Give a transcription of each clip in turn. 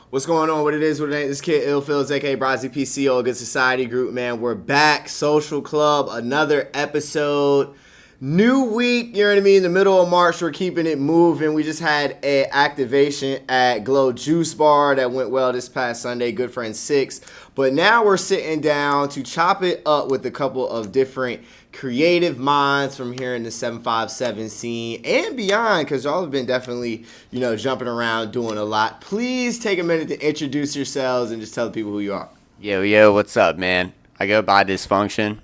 What's going on? What it is, what it ain't. This kid Illfields, a.k.a. Brazzy PCO, Good Society Group, man. We're back. Social Club, another episode. New week, you know what I mean? In the middle of March, we're keeping it moving. We just had an activation at Glow Juice Bar that went well this past Sunday. Good Friends 6. But now we're sitting down to chop it up with a couple of different creative minds from here in the 757 scene and beyond, because y'all have been definitely, jumping around doing a lot. Please take a minute to introduce yourselves and just tell the people who you are. Yo, what's up, man? I go by Dysfunktion,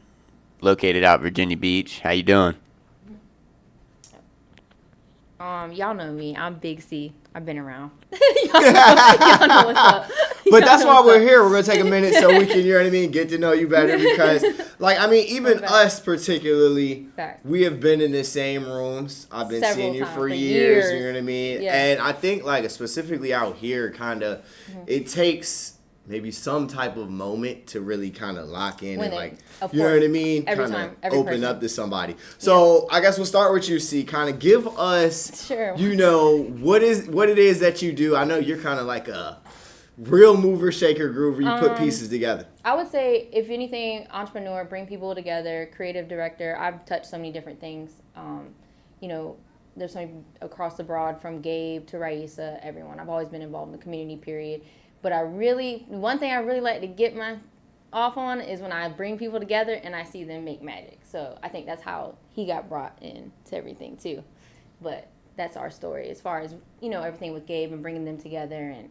located out Virginia Beach. How you doing? Y'all know me. I'm Big C. I've been around. y'all know what's up. But that's why we're here. We're going to take a minute so we can, get to know you better because, even us particularly, we have been in the same rooms. I've been seeing you for years, you know what I mean? Yeah. And I think, specifically out here, it takes maybe some type of moment to really kind of lock in and you know what I mean? Kind of open person. Up to somebody. So I guess we'll start with you, C. Kind of give us, what it is that you do. I know you're kind of like a real mover, shaker, groover. You put pieces together. I would say, if anything, entrepreneur, bring people together, creative director. I've touched so many different things. There's something across the broad from Gabe to Raisa, everyone. I've always been involved in the community, period. But one thing I really like to get my off on is when I bring people together and I see them make magic. So I think that's how he got brought in to everything too. But that's our story as far as, everything with Gabe and bringing them together. And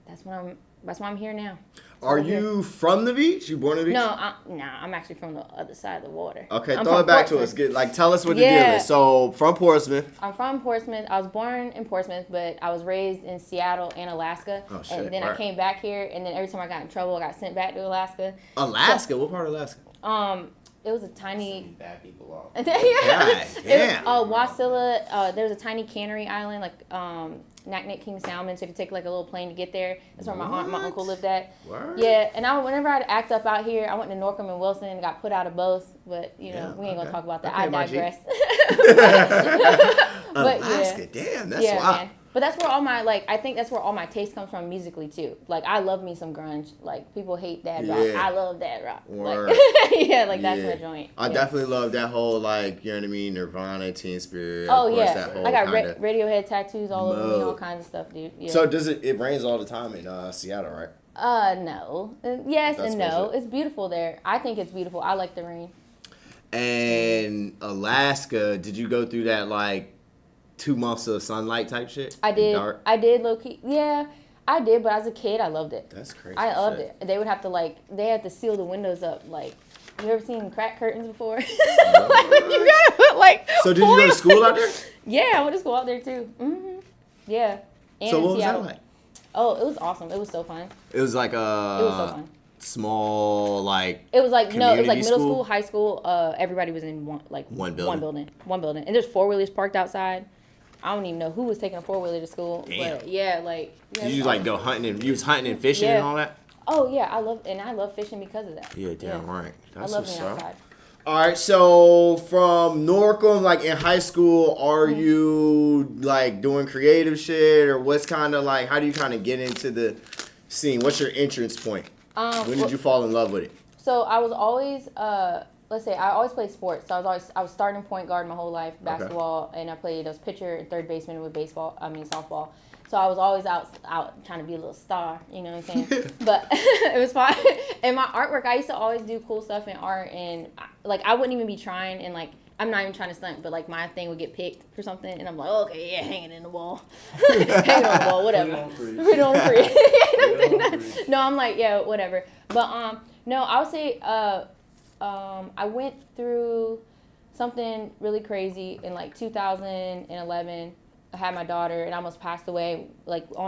that's why I'm here now. Are you from the beach? You born on the beach? No, I'm actually from the other side of the water. Okay, throw it back to us. Tell us what the deal is. So, from Portsmouth. I'm from Portsmouth. I was born in Portsmouth, but I was raised in Seattle and Alaska. Oh, shit. And then I came back here, and then every time I got in trouble, I got sent back to Alaska. Alaska? So, what part of Alaska? It was a tiny... Bad people off. Yeah. Wasilla. There was a tiny cannery island, Naknek King Salmon, so you could take a little plane to get there. That's where my aunt and my uncle lived at. Word? Yeah, and whenever I'd act up out here, I went to Norcom and Wilson and got put out of both, but we ain't gonna talk about that. Okay, I digress. But Alaska, damn, that's wild. Man. But that's where all my I think that's where all my taste comes from musically too. I love me some grunge. People hate dad rock. I love dad rock. That's my joint. I definitely love that whole Nirvana, Teen Spirit. Oh yeah, that whole I got Radiohead tattoos all over me, all kinds of stuff, dude. Yeah. So does it rains all the time in Seattle, right? No. Yes and no. It's beautiful there. I think it's beautiful. I like the rain. And Alaska, did you go through that 2 months of sunlight type shit? I did. Dark? I did, low key. Yeah, I did. But as a kid, I loved it. That's crazy. I loved it. They would have to they had to seal the windows up. You ever seen crack curtains before? You gotta put So did you go to school out there? Yeah, I went to school out there too. Mm-hmm. Yeah. And so what was that like? Oh, it was awesome. It was so fun. It was it was so fun. Small it was middle school? school, high school. Everybody was in one building, and there's 4-wheelers parked outside. I don't even know who was taking a 4-wheeler to school. Damn. But yeah, Did you go hunting and you was hunting and fishing and all that? Oh yeah, I love fishing because of that. Yeah, damn right. That's I love being outside. All right, so from Norcom, in high school, are you doing creative shit, or what's kind of how do you kind of get into the scene? What's your entrance point? When did you fall in love with it? So I was always I always played sports. So I was starting point guard my whole life, basketball, and I was pitcher and third baseman with softball. So I was always out trying to be a little star, you know what I'm saying? But it was fun. And my artwork, I used to always do cool stuff in art, and I wouldn't even be trying, and I'm not even trying to stunt, but my thing would get picked for something, and I'm like, okay, yeah, hanging in the wall, hanging on the wall, whatever. We don't free. No, I'm yeah, whatever. But no, I would say I went through something really crazy in 2011. I had my daughter and I almost passed away.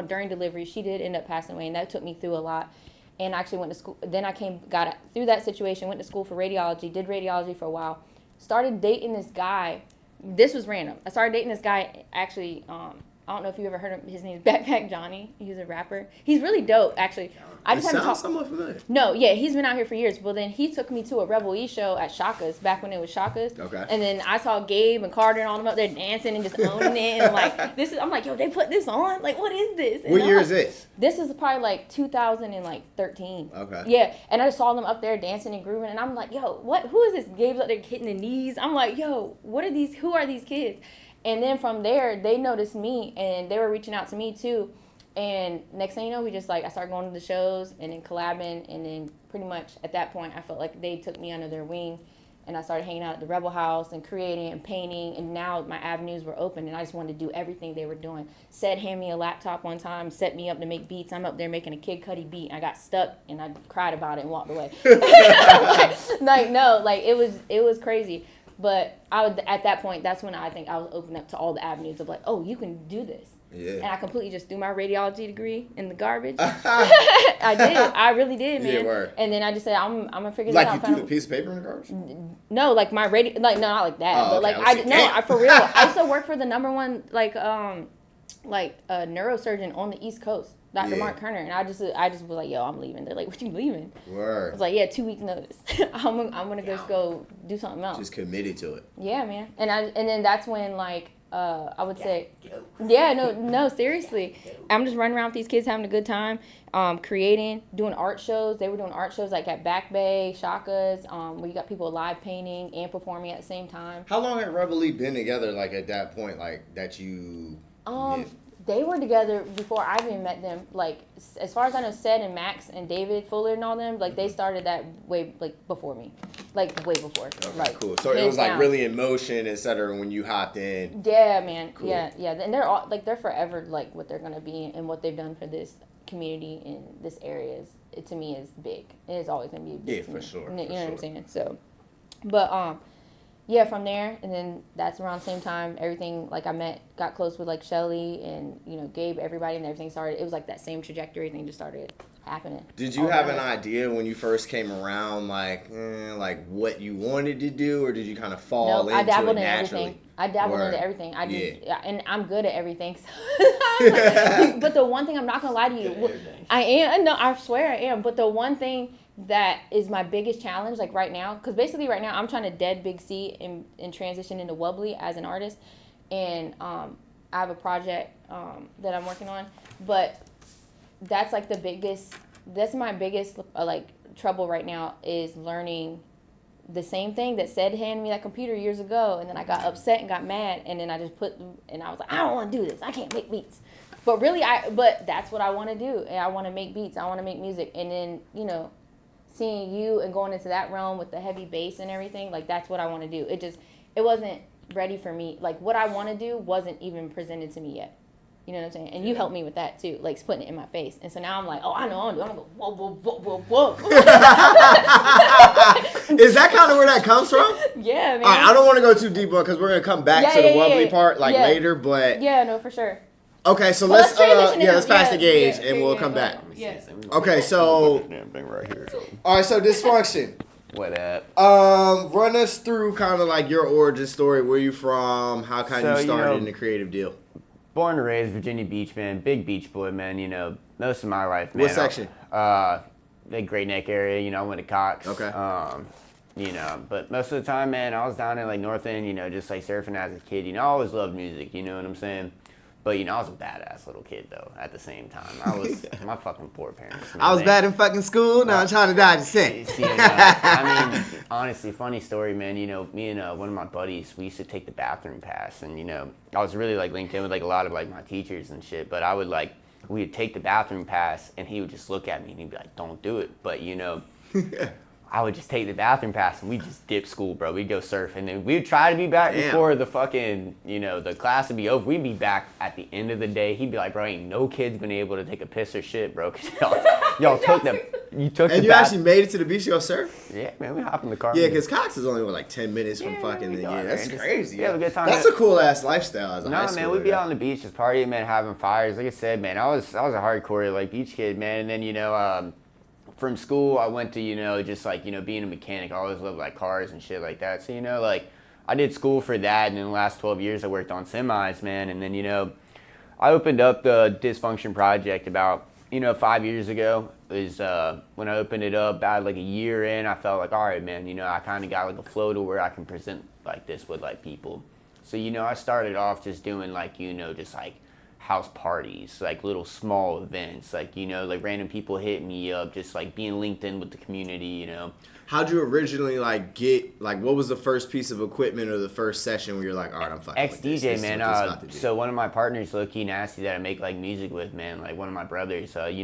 During delivery, she did end up passing away, and that took me through a lot. And I actually went to school. Then I got through that situation, went to school for radiology, did radiology for a while. Started dating this guy. This was random. I started dating this guy actually I don't know if you ever heard of him. His name is Backpack Johnny. He's a rapper. He's really dope, actually. I just haven't talked. Somewhat familiar. No, yeah, he's been out here for years. Well, then he took me to a Rebel E show at Shaka's back when it was Shaka's. Okay. And then I saw Gabe and Carter and all them up there dancing and just owning it. And I'm like, yo, they put this on? Like, what is this? And what year is this? This is probably like 2013. Okay. Yeah, and I just saw them up there dancing and grooving, and I'm like, yo, who is this? Gabe's up there hitting the knees. I'm like, yo, who are these kids? And then from there, they noticed me, and they were reaching out to me too. And next thing you know, I started going to the shows and then collabing, and then pretty much at that point, I felt like they took me under their wing, and I started hanging out at the Rebel House and creating and painting, and now my avenues were open, and I just wanted to do everything they were doing. Said hand me a laptop one time, set me up to make beats. I'm up there making a Kid Cudi beat, and I got stuck, and I cried about it and walked away. It was crazy. But at that point, that's when I think I was open up to all the avenues of like, oh, you can do this. Yeah. And I completely just threw my radiology degree in the garbage. I did. I really did, man. Yeah, word. And then I just said, I'm gonna figure this out. Like you threw the piece of paper in the garbage? No, like my no, not like that. Oh, but okay. I for real. I used to work for the number one neurosurgeon on the East Coast, Dr. Mark Kerner, and I just was like, yo, I'm leaving. They're like, what you leaving? Word. I was like, yeah, 2 weeks notice. I'm gonna just go do something else. Just committed to it. Yeah, man. And then that's when I would say, yeah, no, seriously. I'm just running around with these kids having a good time, creating, doing art shows. They were doing art shows like at Back Bay, Shaka's, where you got people live painting and performing at the same time. How long had Rebel E been together, like at that point, like that you... They were together before I even met them. Like, as far as I know, Sed and Max and David Fuller and all them, like, they started that way, before me. Like, way before. Okay, cool. So it was, really in motion, et cetera, when you hopped in. Yeah, man. Cool. Yeah. And they're all, they're forever, what they're going to be and what they've done for this community in this area to me is big. It is always going to be big. Yeah, for sure. You know what I'm saying? So, but, yeah, from there, and then that's around the same time, everything, I got close with, Shelly and, Gabe, everybody, and everything started. It was, that same trajectory, thing just started happening. Did you have an idea when you first came around, what you wanted to do, or did you kind of fall into it naturally? I dabbled into everything. And I'm good at everything. So but the one thing, I'm not going to lie to you, I am, no, I swear I am, but the one thing that is my biggest challenge, right now, because basically right now I'm trying to dead Big C and transition into Wubly as an artist, and I have a project that I'm working on, but that's that's my biggest trouble right now, is learning the same thing that said hand me that computer years ago, and then I got upset and got mad, and then I just and I was like, I don't want to do this, I can't make beats. But really, but that's what I want to do, and I want to make beats, I want to make music, and then, seeing you and going into that realm with the heavy bass and everything, that's what I want to do. It wasn't ready for me. What I want to do wasn't even presented to me yet. You know what I'm saying? And you helped me with that too, putting it in my face. And so now I'm like, oh, I know I'm gonna go whoa, whoa, whoa, whoa, whoa. Is that kind of where that comes from? Yeah, man. I don't want to go too deep on, because we're gonna come back to the Wubly part later, but yeah, no, for sure. Okay, so let's pass the gauge and we'll come back. Yeah. Okay, so right here. All right, so Dysfunktion. What up? Run us through kind of your origin story. Where you from? How you started in the creative deal? Born and raised Virginia Beach, man. Big beach boy, man. Most of my life, man. What section? The Great Neck area. I went to Cox. Okay. But most of the time, man, I was down in North End. Just surfing as a kid. I always loved music. You know what I'm saying? But, I was a badass little kid, though, at the same time. I was, my fucking poor parents. Man, I was bad in fucking school, now I'm trying to dodge a cent. Honestly, funny story, man. Me and one of my buddies, we used to take the bathroom pass. And, I was really, linked in with, a lot of, my teachers and shit. But I would, we would take the bathroom pass, and he would just look at me, and he'd be like, don't do it. But, I would just take the bathroom pass, and we'd just dip school, bro. We'd go surf, and then we'd try to be back before the fucking, the class would be over. We'd be back at the end of the day. He'd be like, bro, ain't no kid's been able to take a piss or shit, bro, because y'all took them. And you actually made it to the beach to go surf? Yeah, man, we hopped in the car. Yeah, because Cox is only, 10 minutes from fucking, that's crazy. Yeah, have a good time. That's a cool-ass lifestyle as a high schooler. No, man, we'd be out on the beach just partying, man, having fires. Like I said, man, I was a hardcore, beach kid, man, and then, from school, I went to, just being a mechanic. I always loved cars and shit like that. So, I did school for that, and in the last 12 years, I worked on semis, man. And then, I opened up the Dysfunktion project about, 5 years ago. Is when I opened it up, about like a year in, I felt like, all right, man, I kind of got like a flow to where I can present like this with like people. So, I started off just doing like, just like house parties, like little small events, like, like random people hit me up, just like being linked in with the community, How'd you originally like get, like what was the first piece of equipment or the first session where you're like, all right, I'm fucking with this. Ex-DJ, man. So one of my partners, low-key nasty, that I make like music with, man, like one of my brothers, like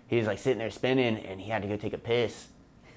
he was like sitting there spinning and he had to go take a piss.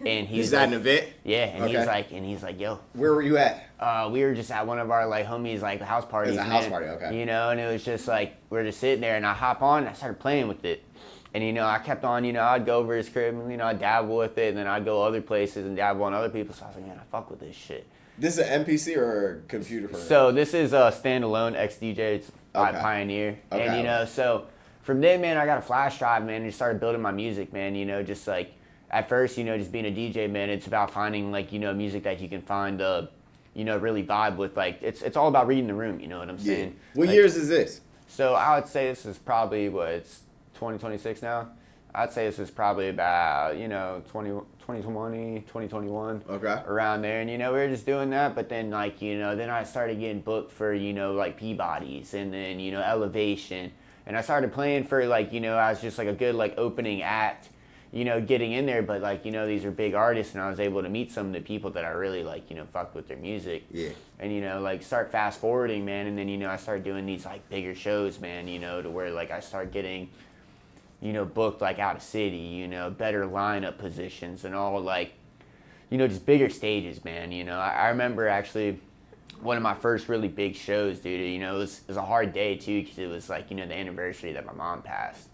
And he's at an event? Yeah, and he's like, yo. Where were you at? We were just at one of our like homies like house parties. It was a house party, okay. And it was just like we were just sitting there and I hop on and I started playing with it. And I kept on, I'd go over his crib and I'd dabble with it and then I'd go other places and dabble on other people. So I was like, man, I fuck with this shit. This is an MPC or a computer program? So this is a standalone XDJ. It's by Pioneer. Okay. And so from then, man, I got a flash drive, man, and just started building my music, man, just like at first, just being a DJ, man, it's about finding like, music that you can find really vibe with. Like it's all about reading the room, you know what I'm saying? Yeah. What years is this? So I would say this is probably it's 2026 now. I'd say this is probably about, 2020, 2021. Okay. Around there. And, we were just doing that. But then, like, then I started getting booked for, like Peabody's and then, Elevation. And I started playing for, like, as just like a good, like, opening act, getting in there. But, like, these are big artists and I was able to meet some of the people that I really, like, fucked with their music. Yeah. And, like, start fast forwarding, man. And then, I started doing these, like, bigger shows, man, to where, like, I start getting booked like out of city, better lineup positions and all like, just bigger stages, man. I remember actually one of my first really big shows, dude, it was a hard day too because it was like, the anniversary that my mom passed.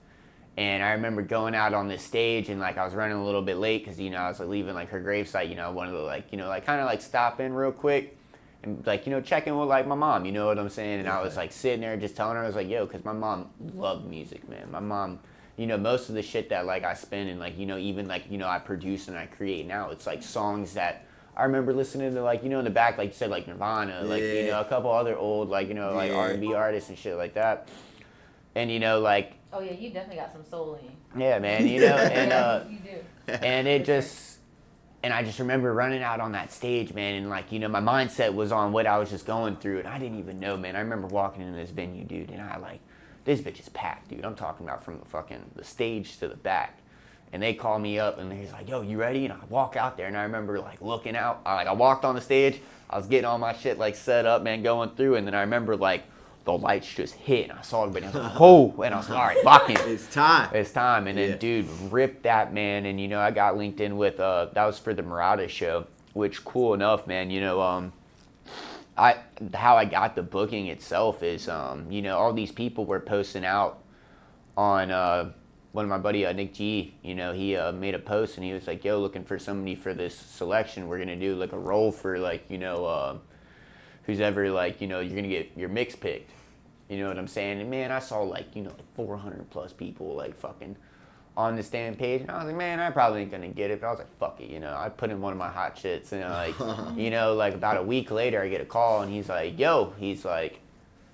And I remember going out on this stage and like I was running a little bit late because, I was like leaving like her gravesite, I wanted to like, like kind of like stop in real quick and like, check in with like my mom, you know what I'm saying? And I was like sitting there just telling her, I was like, yo, because my mom loved music, man. My mom, most of the shit that like I spin and like, even like, I produce and I create now, it's like songs that I remember listening to like, in the back, like you said, like Nirvana, like, a couple other old, like, like R&B artists and shit like that. And, like. Oh yeah, you definitely got some soul in you. Yeah, man, and, you do. And it just, and I just remember running out on that stage, man, and like, my mindset was on what I was just going through and I didn't even know, man. I remember walking into this venue, dude, and I like, this bitch is packed, dude. I'm talking about from the stage to the back. And they call me up and he's like, yo, you ready? And I walk out there and I remember like looking out. I walked on the stage. I was getting all my shit like set up, man, going through. And then I remember like the lights just hit and I saw everybody. I was like, oh, and I was like, all right, lock in. It's time. It's time. And then, dude, ripped that, man. And, I got linked in with, that was for the Murata show, which cool enough, man, how I got the booking itself is, all these people were posting out on one of my buddy, Nick G, he made a post and he was like, yo, looking for somebody for this selection. We're going to do like a role for like, who's ever like, you're going to get your mix picked. You know what I'm saying? And man, I saw like, like 400 plus people like fucking on the stand page, and I was like, man, I probably ain't gonna get it, but I was like, fuck it, I put in one of my hot shits, and like, like about a week later, I get a call, and he's like,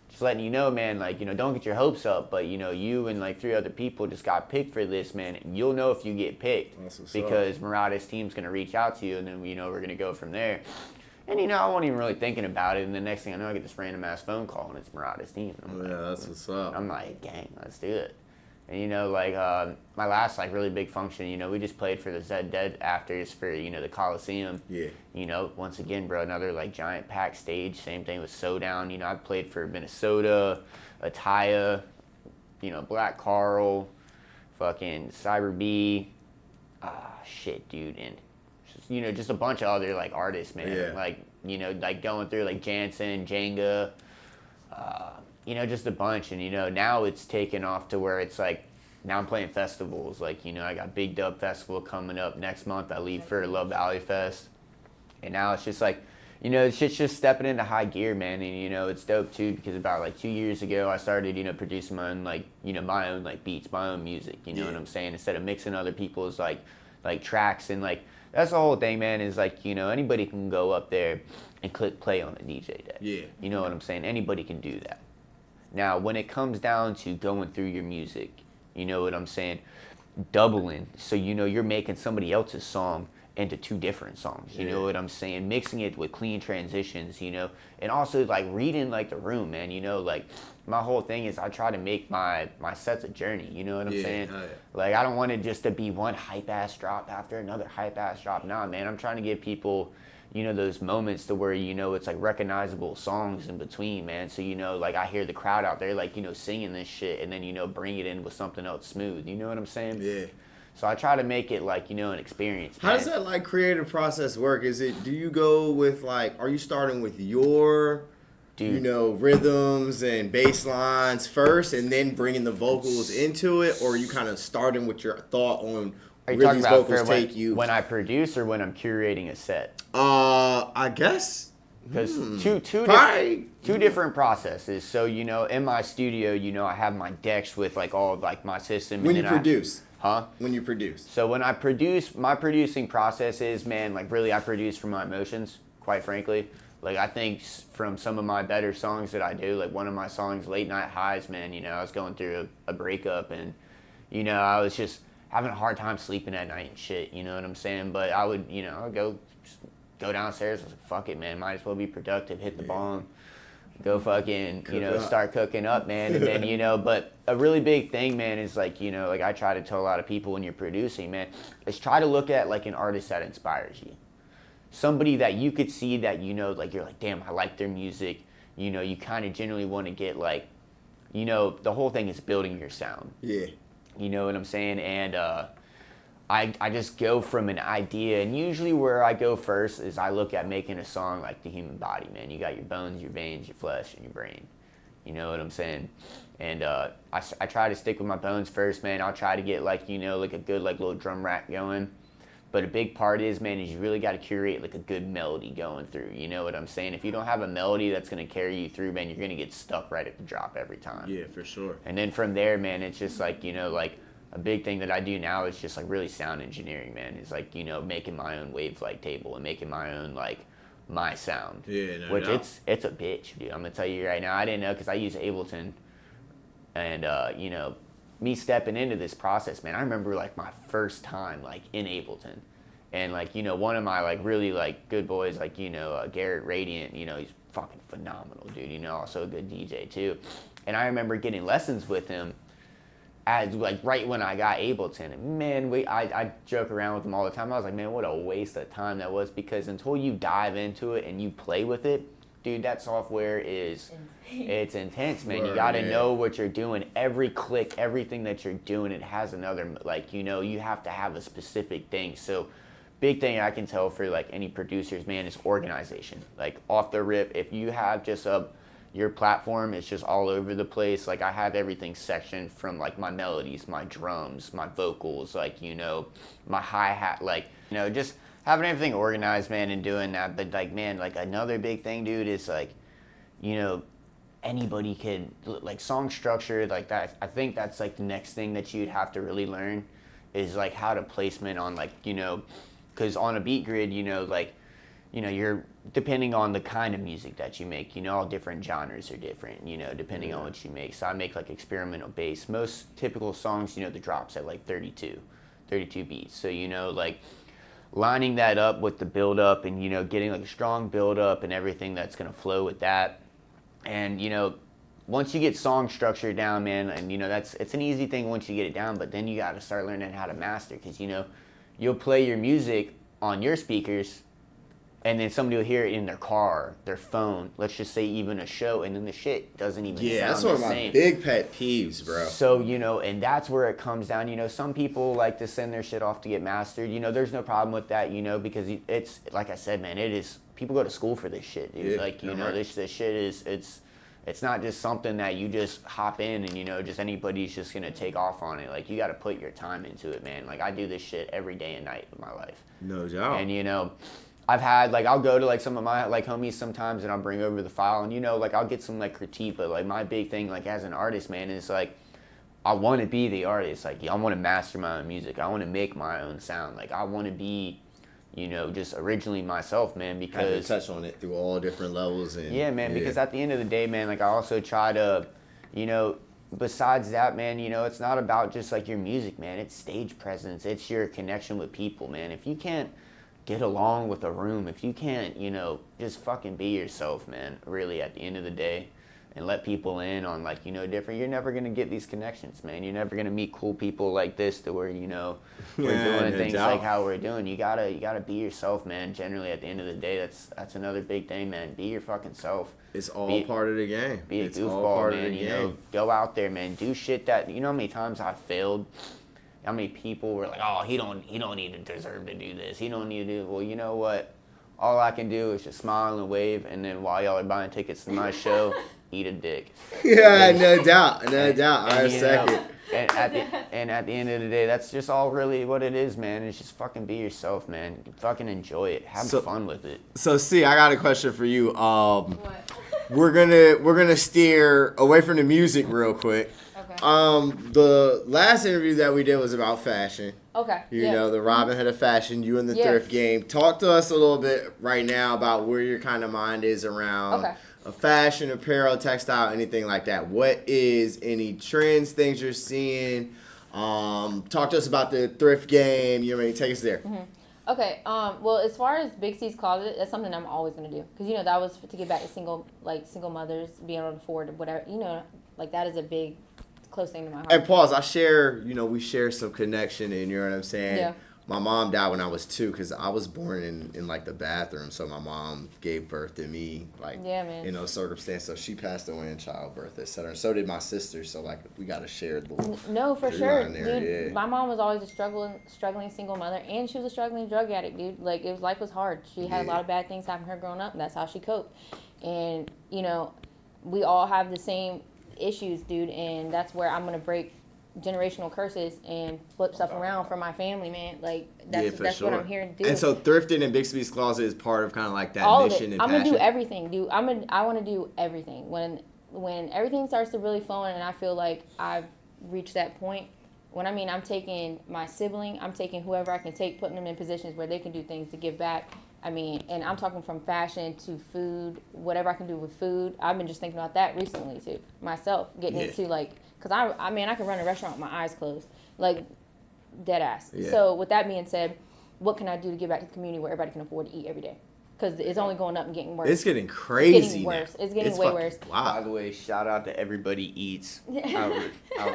just letting you know, man, like, don't get your hopes up, but you and like 3 other people just got picked for this, man. You'll know if you get picked because Murata's team's gonna reach out to you, and then we're gonna go from there. And I wasn't even really thinking about it, and the next thing I know, I get this random ass phone call, and it's Murata's team. That's what's up. I'm like, gang, let's do it. And like my last like really big function, we just played for the Zed Dead afters for the Coliseum. Yeah. Once again, bro, another like giant packed stage. Same thing with Sodown. I played for Minnesota, Ataya, Black Carl, fucking Cyber B, shit, dude, and just, just a bunch of other like artists, man. Yeah. Like like going through like Jansen, Jenga. Just a bunch. And, now it's taken off to where it's like, now I'm playing festivals. Like, I got Big Dub Festival coming up next month. I leave for Love Valley Fest. And now it's just like, shit's just stepping into high gear, man. And, it's dope too, because about like 2 years ago, I started, producing my own, like, my own like beats, my own music, you know what I'm saying? Instead of mixing other people's like tracks. And like, that's the whole thing, man, is like, anybody can go up there and click play on a DJ deck. Yeah. You know what I'm saying? Anybody can do that. Now, when it comes down to going through your music, you know what I'm saying? Doubling. So, you know, you're making somebody else's song into 2 different songs. You know what I'm saying? Mixing it with clean transitions, you know, and also like reading like the room, man. You know, like my whole thing is I try to make my sets a journey. You know what I'm saying? Like I don't want it just to be one hype ass drop after another hype ass drop. Nah, man, I'm trying to give people, you know, those moments to where, you know, it's like recognizable songs in between, man. So, you know, like I hear the crowd out there, like, you know, singing this shit and then, you know, bring it in with something else smooth. You know what I'm saying? Yeah. So I try to make it like, you know, an experience. How does that like creative process work? Do you go with like, are you starting with your, you know, rhythms and bass lines first and then bringing the vocals into it? Or are you kind of starting with your thought on where these vocals take you? When I produce or when I'm curating a set? I guess. Because two different processes. So, you know, in my studio, you know, I have my decks with like all of like my system. When you produce. When you produce. So when I produce, my producing process is, man, like really I produce from my emotions, quite frankly. Like I think from some of my better songs that I do, like one of my songs, Late Night Highs, man, you know, I was going through a breakup and, you know, I was just having a hard time sleeping at night and shit, you know what I'm saying? But I would, you know, I'd go downstairs, I was like, fuck it, man, might as well be productive, hit the bong. Go fucking, you know, start cooking up, man. And then, you know, but a really big thing, man, is like, you know, like I try to tell a lot of people when you're producing, man, is try to look at like an artist that inspires you. Somebody that you could see that, you know, like you're like, damn, I like their music. You know, you kind of generally want to get like, you know, the whole thing is building your sound. Yeah. You know what I'm saying? And I just go from an idea, and usually where I go first is I look at making a song like the human body, man. You got your bones, your veins, your flesh, and your brain. You know what I'm saying? And I try to stick with my bones first, man. I'll try to get like, you know, like a good like little drum rack going. But a big part is, man, is you really got to curate like a good melody going through. You know what I'm saying? If you don't have a melody that's going to carry you through, man, you're going to get stuck right at the drop every time. Yeah, for sure. And then from there, man, it's just like, you know, like a big thing that I do now is just like really sound engineering, man. It's like, you know, making my own wave flight table and making my own like my sound. Yeah, no which doubt. it's a bitch, dude. I'm gonna tell you right now. I didn't know because I use Ableton, and you know, me stepping into this process, man. I remember like my first time like in Ableton, and like, you know, one of my like really like good boys, like, you know, Garrett Radiant, you know, he's fucking phenomenal, dude. You know, also a good DJ too. And I remember getting lessons with him as like right when I got Ableton, and man, I joke around with him all the time. I was like, man, what a waste of time that was, because until you dive into it and you play with it, dude, that software is it's intense, man. You got to know what you're doing. Every click, everything that you're doing, it has another, like, you know, you have to have a specific thing. So big thing I can tell for like any producers, man, is organization. Like off the rip, if you have just your platform is just all over the place. Like I have everything sectioned from like my melodies, my drums, my vocals, like, you know, my hi-hat, like, you know, just having everything organized, man, and doing that. But like, man, like another big thing, dude, is like, you know, anybody can, like song structure, like that. I think that's like the next thing that you'd have to really learn is like how to placement on like, you know, because on a beat grid, you know, like, you know, you're depending on the kind of music that you make, you know, all different genres are different, you know, depending on what you make. So I make like experimental bass. Most typical songs, you know, the drops at like 32 beats. So, you know, like lining that up with the build up and, you know, getting like a strong build up and everything that's going to flow with that. And, you know, once you get song structure down, man, and, you know, it's an easy thing once you get it down, but then you got to start learning how to master, because, you know, you'll play your music on your speakers, and then somebody will hear it in their car, their phone, let's just say even a show, and then the shit doesn't even sound the same. Yeah, that's one of my big pet peeves, bro. So, you know, and that's where it comes down. You know, some people like to send their shit off to get mastered. You know, there's no problem with that, you know, because it's, like I said, man, it is, people go to school for this shit, dude. Yeah, like, you know, this shit is, it's not just something that you just hop in and, you know, just anybody's just going to take off on it. Like, you got to put your time into it, man. Like, I do this shit every day and night of my life. No doubt. And, you know, I've had, like, I'll go to, like, some of my, like, homies sometimes, and I'll bring over the file, and, you know, like, I'll get some, like, critique, but, like, my big thing, like, as an artist, man, is, like, I want to be the artist. Like, I want to master my own music. I want to make my own sound. Like, I want to be, you know, just originally myself, man, because... I touch on it through all different levels. And yeah, man, because at the end of the day, man, like, I also try to, you know, besides that, man, you know, it's not about just like your music, man. It's stage presence. It's your connection with people, man. If you can't get along with a room, if you can't, you know, just fucking be yourself, man, really at the end of the day, and let people in on, like, you know, different, you're never going to get these connections, man. You're never going to meet cool people like this to where, you know, we're doing things like how we're doing. You gotta be yourself, man. Generally, at the end of the day, that's another big thing, man. Be your fucking self. It's all part of the game. Be a goofball, man. You know, go out there, man. Do shit that, you know how many times I failed? How many people were like, oh, he don't even deserve to do this. He don't need to do. Well, you know what? All I can do is just smile and wave, and then while y'all are buying tickets to my show, eat a dick. Yeah, no doubt. I second. And at the end of the day, that's just all really what it is, man. It's just fucking be yourself, man. Fucking enjoy it. Have fun with it. So, see, I got a question for you. What? We're gonna steer away from the music real quick. Okay. The last interview that we did was about fashion. Okay. You know, the Robin Hood of fashion, you in the thrift game. Talk to us a little bit right now about where your kind of mind is around fashion, apparel, textile, anything like that. What is any trends, things you're seeing? Talk to us about the thrift game. You know what I mean? Take us there. Mm-hmm. Okay. Well, as far as Big C's Closet, that's something I'm always gonna do, because, you know, that was to get back to single mothers being able to afford whatever. You know, like, that is a big, close thing to my heart. And pause. We share some connection, and you know what I'm saying. Yeah. My mom died when I was 2, because I was born in like the bathroom. So my mom gave birth to me, like, in those circumstances. So she passed away in childbirth, etc. And so did my sister. So, like, we got a shared little. No, for sure, there, dude. My mom was always a struggling single mother, and she was a struggling drug addict, dude. Like, life was hard. She had a lot of bad things happen to her growing up, and that's how she coped. And, you know, we all have the same issues, dude, and that's where I'm gonna break generational curses and flip stuff around for my family, man. Like, that's what I'm here to do. And so thrifting in Big C's Closet is part of kind of like that all mission and I'm passion. Gonna do everything, dude. I want to do everything. When everything starts to really flowing and I feel like I've reached that point, I'm taking my sibling, I'm taking whoever I can take, putting them in positions where they can do things to give back. And I'm talking from fashion to food, whatever I can do with food. I've been just thinking about that recently too, myself, getting into, like, because I can run a restaurant with my eyes closed, like, dead ass. Yeah. So with that being said, what can I do to give back to the community where everybody can afford to eat every day? Because it's only going up and getting worse. It's getting crazy. It's getting worse. It's getting way worse. Wow. By the way, shout out to Everybody Eats out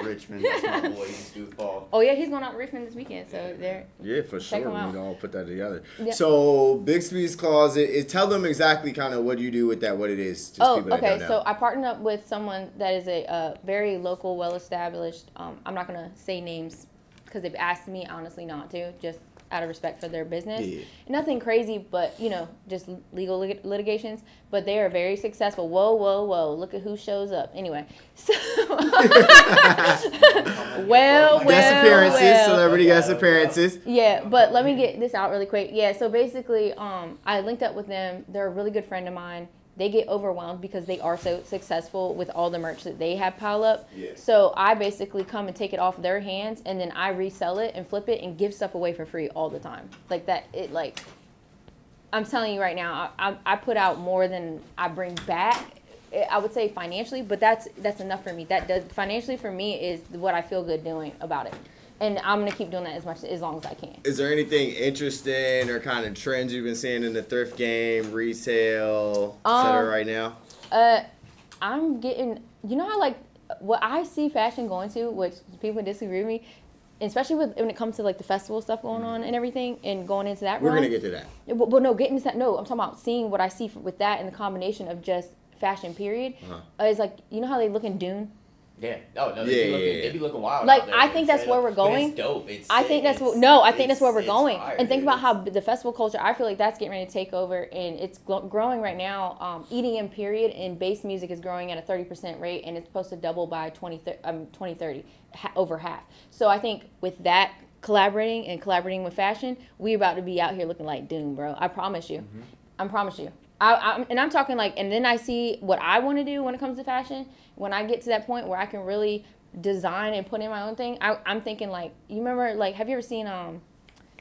Richmond. That's my boy. He's goofball. Oh, yeah, he's going out to Richmond this weekend. So there. Yeah, for sure. We need to all put that together. Yep. So Big C's Closet, tell them exactly kind of what you do with that, what it is. Just people that don't know. So I partnered up with someone that is a very local, well-established. I'm not going to say names because they've asked me, honestly, not to. Just out of respect for their business. Yeah. Nothing crazy, but, you know, just legal litigations. But they are very successful. Whoa. Look at who shows up. Anyway. So guest appearances, celebrity guest appearances. Yeah, but let me get this out really quick. Yeah, so basically, I linked up with them. They're a really good friend of mine. They get overwhelmed because they are so successful with all the merch that they have piled up. Yeah. So I basically come and take it off their hands, and then I resell it and flip it and give stuff away for free all the time. Like that, I'm telling you right now, I put out more than I bring back. I would say financially, but that's enough for me. That does financially for me is what I feel good doing about it. And I'm going to keep doing that as long as I can. Is there anything interesting or kind of trends you've been seeing in the thrift game, retail, et cetera, right now? I'm getting, you know how, like, what I see fashion going to, which people disagree with me, especially when it comes to, like, the festival stuff going on and everything, and going into that We're going to get to that. But no, getting to that, no, I'm talking about seeing what I see with that and the combination of just fashion, period. It's like, you know how they look in Dune? Yeah. Oh no. They be looking wild. Like, I think that's where we're going. It's dope. I think that's where we're going. Fire, and think about how the festival culture. I feel like that's getting ready to take over, and it's growing right now. EDM period and bass music is growing at a 30% rate, and it's supposed to double by 2030, over half. So I think with that collaborating with fashion, we're about to be out here looking like Doom, bro. I promise you. Mm-hmm. I promise you. I'm talking like, and then I see what I want to do when it comes to fashion. When I get to that point where I can really design and put in my own thing, I'm thinking like, you remember, like, have you ever seen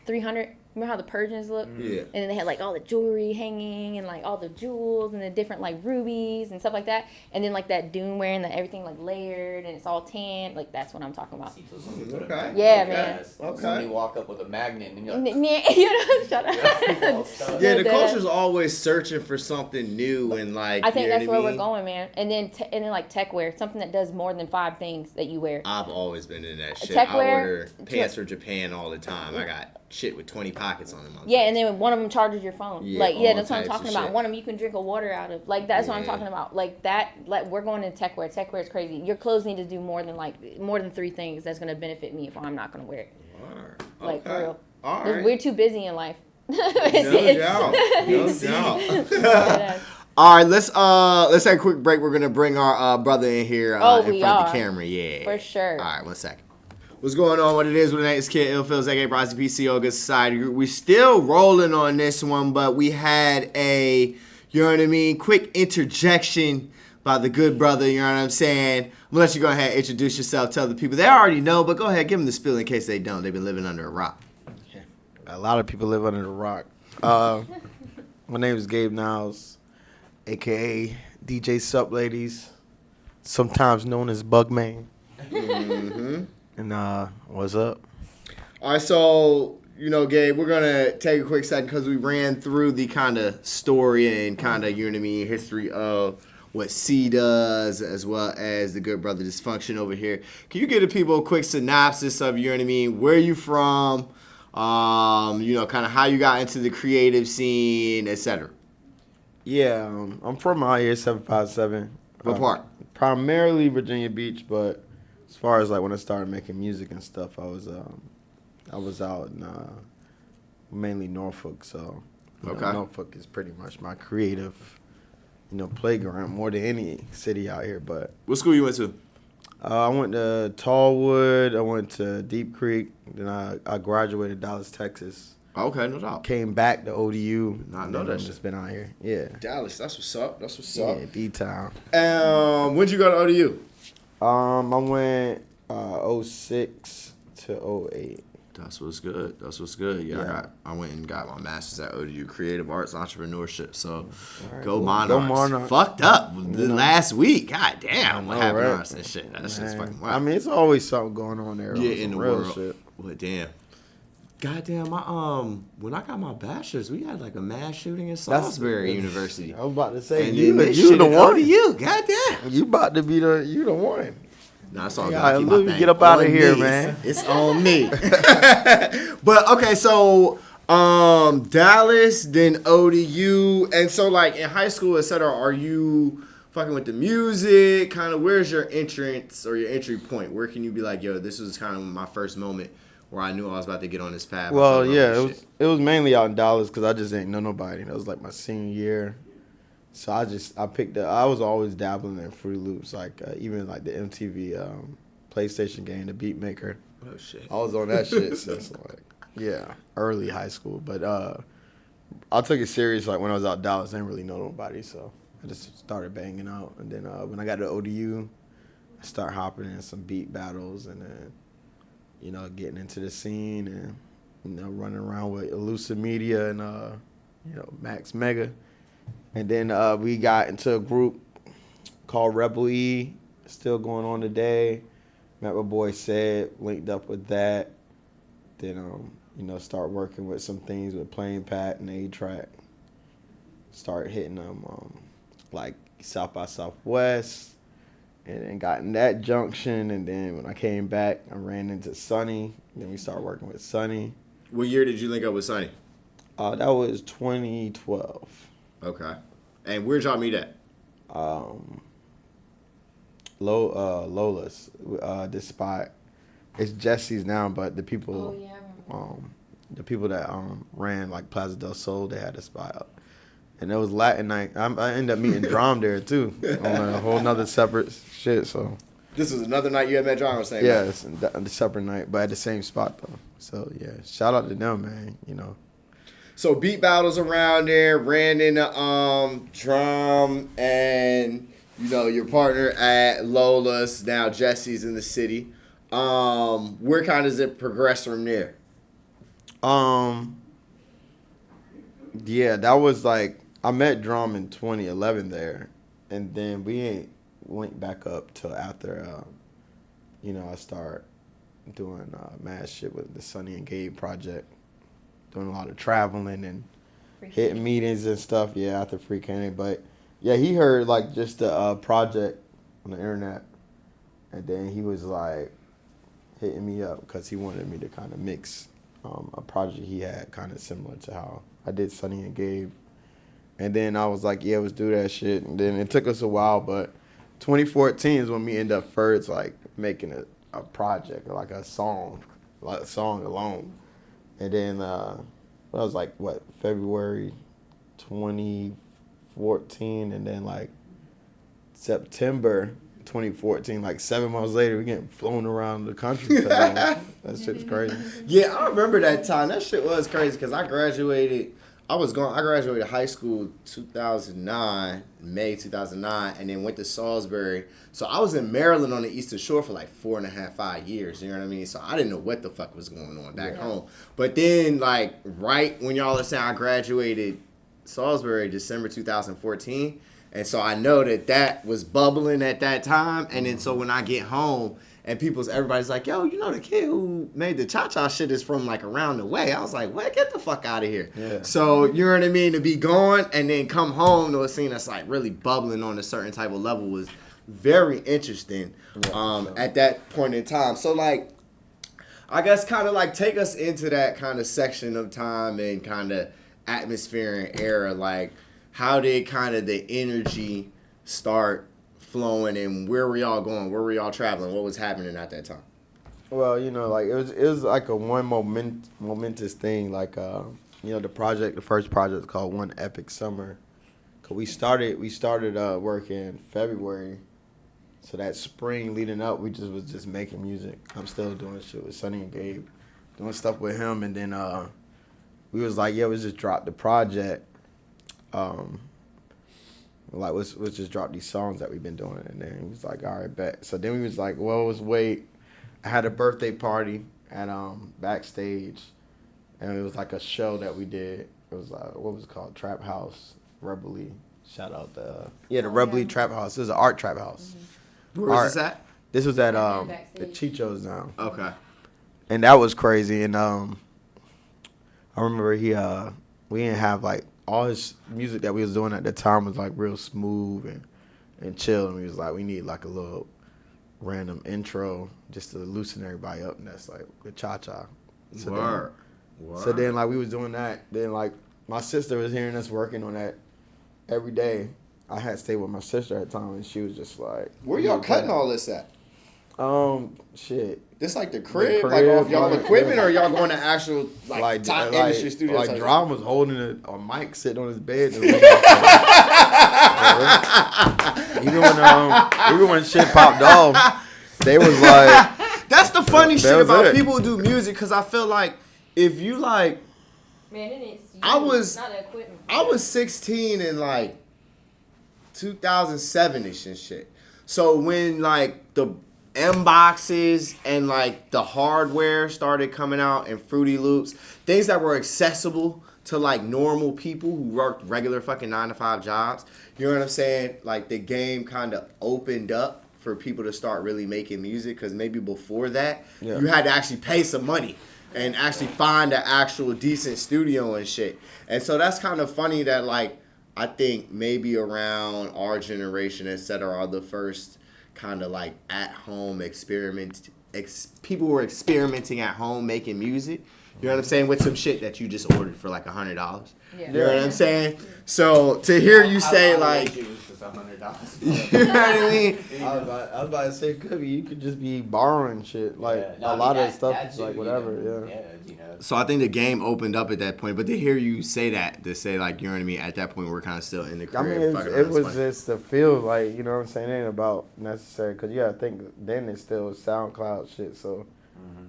300 Remember how the Persians look? Yeah. And then they had like all the jewelry hanging and like all the jewels and the different like rubies and stuff like that. And then like that Dune wearing that everything like layered and it's all tan. Like that's what I'm talking about. Okay. Yeah, man. Okay. Somebody walk up with a magnet and you're like, shut up. Yeah, the culture's always searching for something new and like. I think that's where we're going, man. And then like tech wear, something that does more than 5 things that you wear. I've always been in that shit. Tech I wear, order pants from Japan all the time. I got shit with 20 pockets on them. Yeah, and then one of them charges your phone. Yeah, like, that's what I'm talking about. Shit. One of them you can drink a water out of. Like, that's what I'm talking about. Like, that, like, we're going into tech wear. Tech wear is crazy. Your clothes need to do more than 3 things that's going to benefit me if I'm not going to wear it. Like, for real. All right. We're too busy in life. No doubt. All right, let's take a quick break. We're gonna bring our brother in here in front of the camera. Yeah, for sure. All right, 1 second. What's going on? What it is? What it ain't? It's Kid Illfields, aka Brazzy PCO, Good Society Group. We still rolling on this one, but we had a, you know what I mean, quick interjection by the good brother. You know what I'm saying? I'm gonna let you go ahead and introduce yourself, tell the people. They already know, but go ahead, give them the spiel in case they don't. They've been living under a rock. A lot of people live under the rock. My name is Gabe Niles, a.k.a. DJ Sup Ladies, sometimes known as Bugman. Mm-hmm. And what's up? All right, so, you know, Gabe, we're going to take a quick second because we ran through the kind of story and kind of, you know what I mean, history of what C does as well as the good brother Dysfunktion over here. Can you give the people a quick synopsis of, you know what I mean, where you from, you know, kind of how you got into the creative scene, etc.? Yeah, I'm from out here, 757. What part? Primarily Virginia Beach, but as far as like when I started making music and stuff, I was out in mainly Norfolk, so Norfolk is pretty much my creative, you know, playground more than any city out here. But what school you went to? I went to Tallwood. I went to Deep Creek. Then I graduated Dallas, Texas. Okay, no doubt. Came back to ODU. Not know that shit. Just been out here. Yeah. Dallas, that's what's up. That's what's up. Yeah, D-Town. When'd you go to ODU? I went 06 to 08. That's what's good. That's what's good. Yeah. I went and got my master's at ODU, Creative Arts Entrepreneurship. So, right, go Monarchs. Fucked up last week. God damn, what happened to us and shit. That shit's fucking wild. I mean, it's always something going on there. Yeah, in the world. Shit. Well, damn. Goddamn, when I got my bachelor's, we had like a mass shooting in Salisbury University. I was about to say, and you the one. ODU. Goddamn. You about to be you the one. Nah, it's all good. Let me get up out of here, man. It's on me. But okay, so Dallas, then ODU, and so like in high school, etc. Are you fucking with the music? Kind of, where's your entrance or your entry point? Where can you be like, yo, this was kind of my first moment where I knew I was about to get on this path? Well, yeah, it was mainly out in Dallas because I just didn't know nobody. That was like my senior year. So I was always dabbling in Fruit Loops, like even like the MTV PlayStation game, the Beat Maker. Oh shit! I was on that shit since early high school. But I took it serious like when I was out in Dallas. I didn't really know nobody, so I just started banging out. And then when I got to ODU, I started hopping in some beat battles and then, you know, getting into the scene and, you know, running around with Elusive Media and, you know, Max Mega. And then we got into a group called Rebel E, still going on today. Met my boy Said, linked up with that. Then, you know, start working with some things with Plain Pat and A-Track. Start hitting them like South by Southwest. And then got in that junction. And then when I came back, I ran into Sonny. Then we started working with Sonny. What year did you link up with Sonny? That was 2012. Okay. And where'd y'all meet at? Lola's, this spot. It's Jesse's now, but the people, the people that ran like Plaza del Sol, they had a spot up. And it was Latin night. I ended up meeting Drum there too, on a whole nother separate shit. So this was another night you had met Drum, or same? Yeah, it's a separate night, but at the same spot though. So yeah, shout out to them, man. You know. So beat battles around there, ran into Drum and, you know, your partner at Lola's, now Jesse's in the city. Where kind of does it progress from there? Yeah, that was like, I met Drum in 2011 there, and then we ain't went back up till after, I started doing mad shit with the Sonny and Gabe project, doing a lot of traveling and hitting meetings and stuff. Yeah, after Free Candy, but yeah, he heard like just the project on the internet, and then he was like hitting me up because he wanted me to kind of mix a project he had kind of similar to how I did Sonny and Gabe. And then I was like, yeah, let's do that shit. And then it took us a while, but 2014 is when we end up first like making a project, like a song alone. And then that was like February 2014, and then like September 2014, like 7 months later, we getting flown around the country. That shit's crazy. Yeah, I remember that time. That shit was crazy because I graduated high school 2009, May 2009, and then went to Salisbury. So I was in Maryland on the Eastern Shore for like 4.5, 5 years. You know what I mean? So I didn't know what the fuck was going on back home. But then, like, right when y'all are saying I graduated Salisbury December 2014, and so I know that was bubbling at that time. And then so when I get home and everybody's like, yo, the kid who made the cha-cha shit is from like around the way. I was like, what? Get the fuck out of here. Yeah. So, you know what I mean? To be gone and then come home to a scene that's like really bubbling on a certain type of level was very interesting at that point in time. So like, I guess kind of like take us into that kind of section of time and kind of atmosphere and era. Like, how did kind of the energy start flowing, and where were y'all going? Where were y'all traveling? What was happening at that time? Well, like it was like a momentous thing. Like the first project called One Epic Summer. 'Cause we started work in February, so that spring leading up, we was just making music. I'm still doing shit with Sonny and Gabe, doing stuff with him, and then we was like, yeah, let's just drop the project. Like, let's just drop these songs that we've been doing. And then he was like, all right, bet. So then we was like, well, let's wait. I had a birthday party at backstage, and it was like a show that we did. It was what was it called? Trap House, Wubly. Shout out the Wubly Trap House. It was an art trap house. Mm-hmm. Where was this at? This was at the Chicho's now. Okay. And that was crazy. And I remember we didn't have like, all his music that we was doing at the time was like real smooth and chill, and we was like, we need like a little random intro just to loosen everybody up, and that's like the cha-cha. So then like we was doing that, then like my sister was hearing us working on that every day. I had stayed with my sister at the time, and she was just like, where y'all cutting all this at? Shit. This like the crib like off y'all equipment, or y'all going to actual like top industry studios? Like Drum was holding a mic sitting on his bed. Even when shit popped off, they was like. That's the funny shit about people who do music, because I feel like if you like, man, it is. I was not the equipment. I was 16 in like 2007ish and shit. So when like the M boxes and like the hardware started coming out and Fruity Loops, things that were accessible to like normal people who worked regular fucking 9-to-5 jobs, you know what I'm saying? Like the game kind of opened up for people to start really making music, because maybe before that you had to actually pay some money and actually find an actual decent studio and shit. And so that's kind of funny that like I think maybe around our generation, et cetera, are the first kind of like at home people were experimenting at home making music. You know what I'm saying? With some shit that you just ordered for like $100. Yeah. You know what I'm saying? So to hear you say like, it was just $100. You know what I mean? I was about to say, could be you could just be borrowing shit. Like a lot of stuff is like whatever. So I think the game opened up at that point. But to hear you say that, to say like, you know what I mean? At that point, we're kind of still in the crib. I mean, it was just the feel, like, you know what I'm saying? It ain't about necessary, because you gotta think then it's still SoundCloud shit. So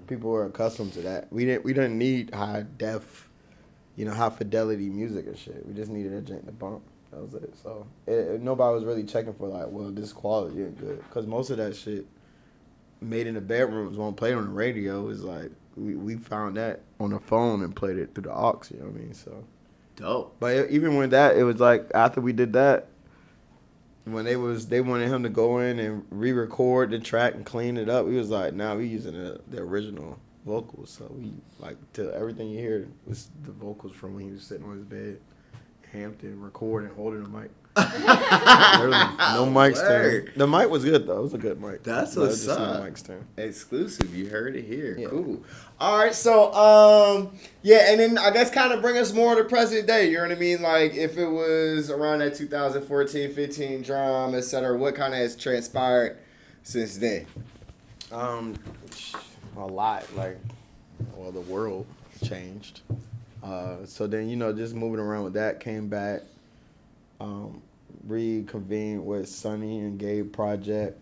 people were accustomed to that. We didn't need high def, high fidelity music and shit. We just needed a jank to bump. That was it. So nobody was really checking for like, well, this quality ain't good, because most of that shit made in the bedrooms won't play on the radio. Is like we found that on the phone and played it through the aux. You know what I mean? So Dope. But even with that, it was like after we did that, when they wanted him to go in and re-record the track and clean it up, he was like, "Nah, we using the original vocals." So we like everything you hear was the vocals from when he was sitting on his bed, Hampton, recording, holding the mic. No mic stand. The mic was good though. It was a good mic. That's what's up. No mic stand. Exclusive. You heard it here. Yeah. Cool. All right. So yeah, and then I guess kind of bring us more to present day. You know what I mean? Like if it was around that 2014, 15 drum, etc. What kind of has transpired since then? A lot. Like, well, the world changed. So then just moving around with that, came back. Reconvened with Sonny and Gabe project.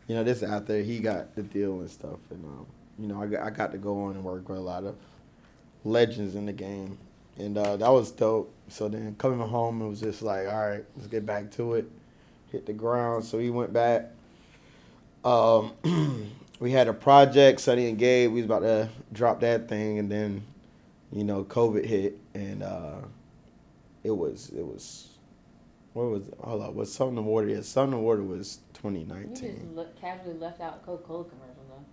This after he got the deal and stuff, and I got to go on and work with a lot of legends in the game, and that was dope. So then coming home, it was just like, all right, let's get back to it, hit the ground. So we went back. We had a project, Sonny and Gabe. We was about to drop that thing, and then COVID hit, and it was. What was it? Hold on. Was Something in the Water? Yeah, Something in the Water was 2019. You just casually left out Coca-Cola commercial though.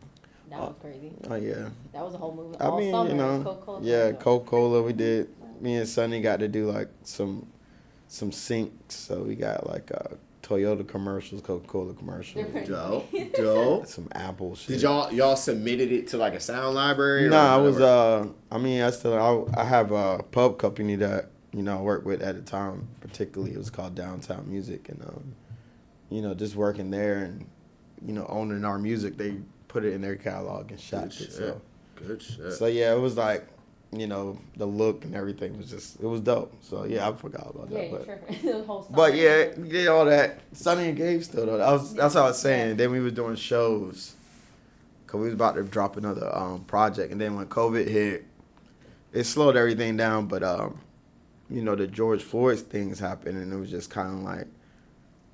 That was crazy. Oh yeah. That was a whole movie. I mean, Coca-Cola. Yeah, Coca-Cola. We did. Me and Sonny got to do like some syncs. So we got like Toyota commercials, Coca-Cola commercials. Dope. Some Apple shit. Did y'all submitted it to like a sound library? Nah, I was. I have a pub company that I worked with at the time. Particularly, it was called Downtown Music, and just working there and owning our music, they put it in their catalog and shot it. So good shit. So yeah, it was like the look and everything was it was dope. So yeah, I forgot about that. But yeah, we did all that. Sonny and Gabe still though. That's what I was saying. Yeah. Then we was doing shows because we was about to drop another project, and then when COVID hit, it slowed everything down. But the George Floyd things happened, and it was just kind of like,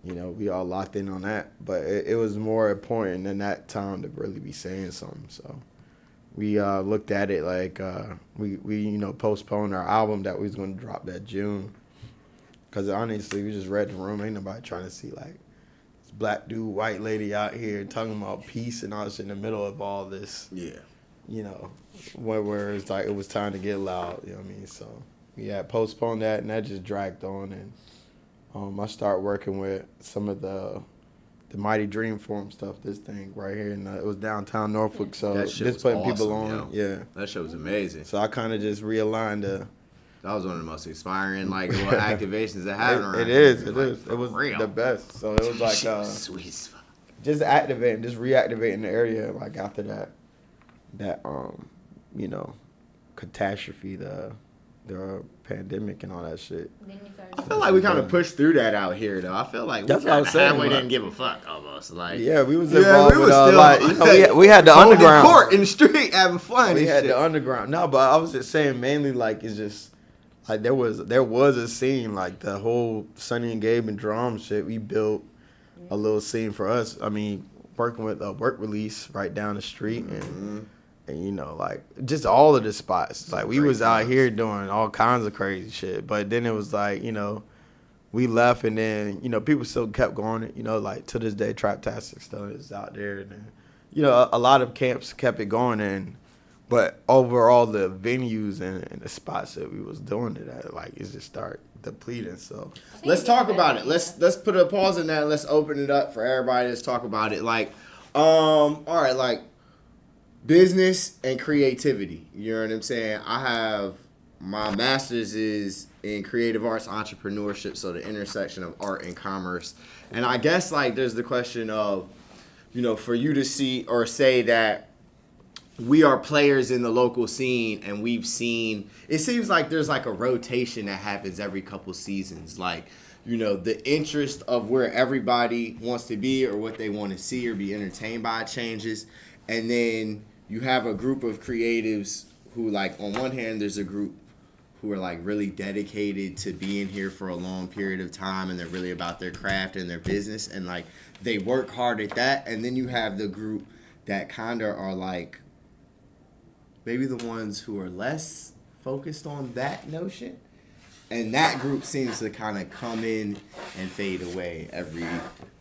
we all locked in on that. But it was more important than that time to really be saying something. So we looked at it like we postponed our album that we was going to drop that June. Because honestly, we just read the room. Ain't nobody trying to see like this black dude, white lady out here talking about peace and all this in the middle of all this. Yeah. Where it's like it was time to get loud. You know what I mean? So. Yeah, postponed that, and that just dragged on, and I started working with some of the Mighty Dream Forum stuff. This thing right here, and it was downtown Norfolk, so just putting awesome, people on. Yeah, that shit was amazing. So I kind of just realigned the. That was one of the most inspiring little activations that happened around. It is. It was real. The best. So it was like sweet as fuck. Just activating, just reactivating the area. Like after that catastrophe, the pandemic and all that shit. I feel like we kind of pushed through that out here, though. I feel like that's what I was saying. We didn't give a fuck almost. Like we was involved with we had the underground court in the street having fun. We had the underground. No, but I was just saying mainly like it's just like there was a scene like the whole Sonny and Gabe and drum shit. We built a little scene for us. I mean, working with a work release right down the street and like just all of the spots. Like we was out here doing all kinds of crazy shit. But then it was like, we left and then, people still kept going. Like to this day, Traptastic still is out there. And then, a lot of camps kept it going. But overall, the venues and the spots that we was doing it at, like it just started depleting. So let's talk about it. Let's put a pause in that and let's open it up for everybody. Let's talk about it. Like, all right, like, business and creativity. You know what I'm saying? I have my master's is in creative arts entrepreneurship, so the intersection of art and commerce. And I guess like there's the question of, for you to see or say that we are players in the local scene and we've seen, it seems like there's like a rotation that happens every couple seasons. Like, the interest of where everybody wants to be or what they want to see or be entertained by changes. And then you have a group of creatives who, like, on one hand, there's a group who are, like, really dedicated to being here for a long period of time, and they're really about their craft and their business, and, like, they work hard at that. And then you have the group that kind of are, like, maybe the ones who are less focused on that notion. And that group seems to kind of come in and fade away every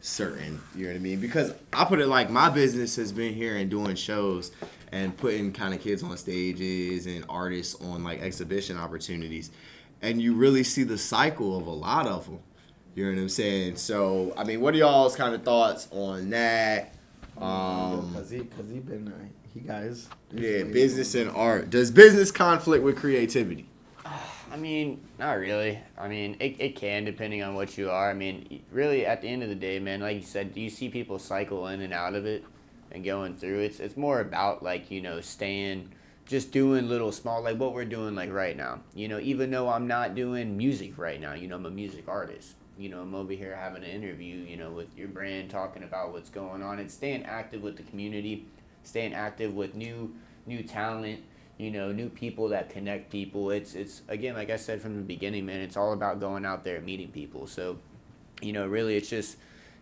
certain, you know what I mean? Because I put it like my business has been here and doing shows and putting kind of kids on stages and artists on like exhibition opportunities. And you really see the cycle of a lot of them. You know what I'm saying? So, I mean, what are y'all's kind of thoughts on that? Cause he been he got his business and art. Does business conflict with creativity? I mean, not really. I mean, it can, depending on what you are. I mean, really, at the end of the day, man, like you said, do you see people cycle in and out of it and going through? It's more about, like, you know, staying, just doing little small, like what we're doing, like, right now. You know, even though I'm not doing music right now, you know, I'm a music artist. You know, I'm over here having an interview, you know, with your brand, talking about what's going on, and staying active with the community, staying active with new talent, you know, new people that connect people. It's again, like I said from the beginning, man, it's all about going out there and meeting people. So, you know, really it's just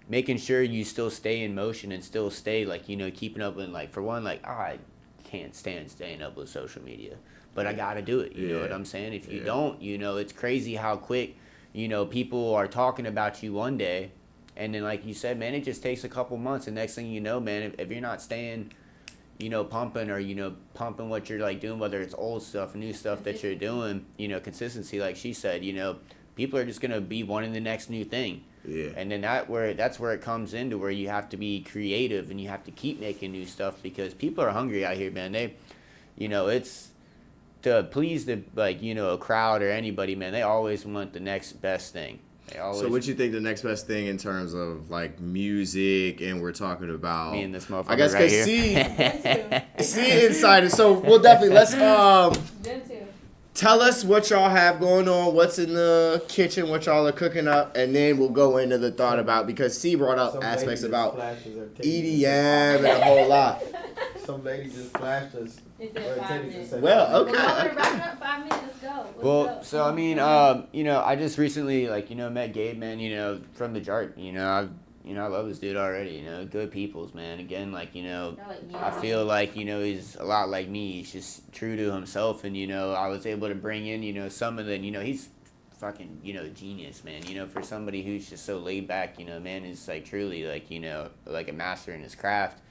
making sure you still stay in motion and still stay, like, you know, keeping up with, like, for one, like, I can't stand staying up with social media, but I gotta do it, you know what I'm saying? If you don't, you know, it's crazy how quick, you know, people are talking about you one day, and then, like you said, man, it just takes a couple months, and next thing you know, man, if you're not staying, you know, pumping, or, you know, pumping what you're, like, doing, whether it's old stuff, new stuff that you're doing, you know, consistency, like she said, you know, people are just going to be wanting the next new thing. Yeah. And then that's where it comes into where you have to be creative and you have to keep making new stuff, because people are hungry out here, man. They, you know, it's to please the, like, you know, a crowd or anybody, man. They always want the next best thing. So what you think the next best thing in terms of, like, music, and we're talking about me and this motherfucker, I guess, right because here. see Insider. So we'll definitely tell us what y'all have going on, what's in the kitchen, what y'all are cooking up, and then we'll go into the thought about, because C brought up aspects about EDM and a whole lot. Some lady just flashed us. Well, okay. We're wrapping up 5 minutes. Let's go. Well, so I mean, you know, I just recently, like, you know, met Gabe, man. You know, from the Jart. You know, I love this dude already. You know, good peoples, man. Again, like, you know, I feel like, you know, he's a lot like me. He's just true to himself, and, you know, I was able to bring in, you know, some of the, you know, he's fucking, you know, genius, man. You know, for somebody who's just so laid back, you know, man is, like, truly, like, you know, like a master in his craft.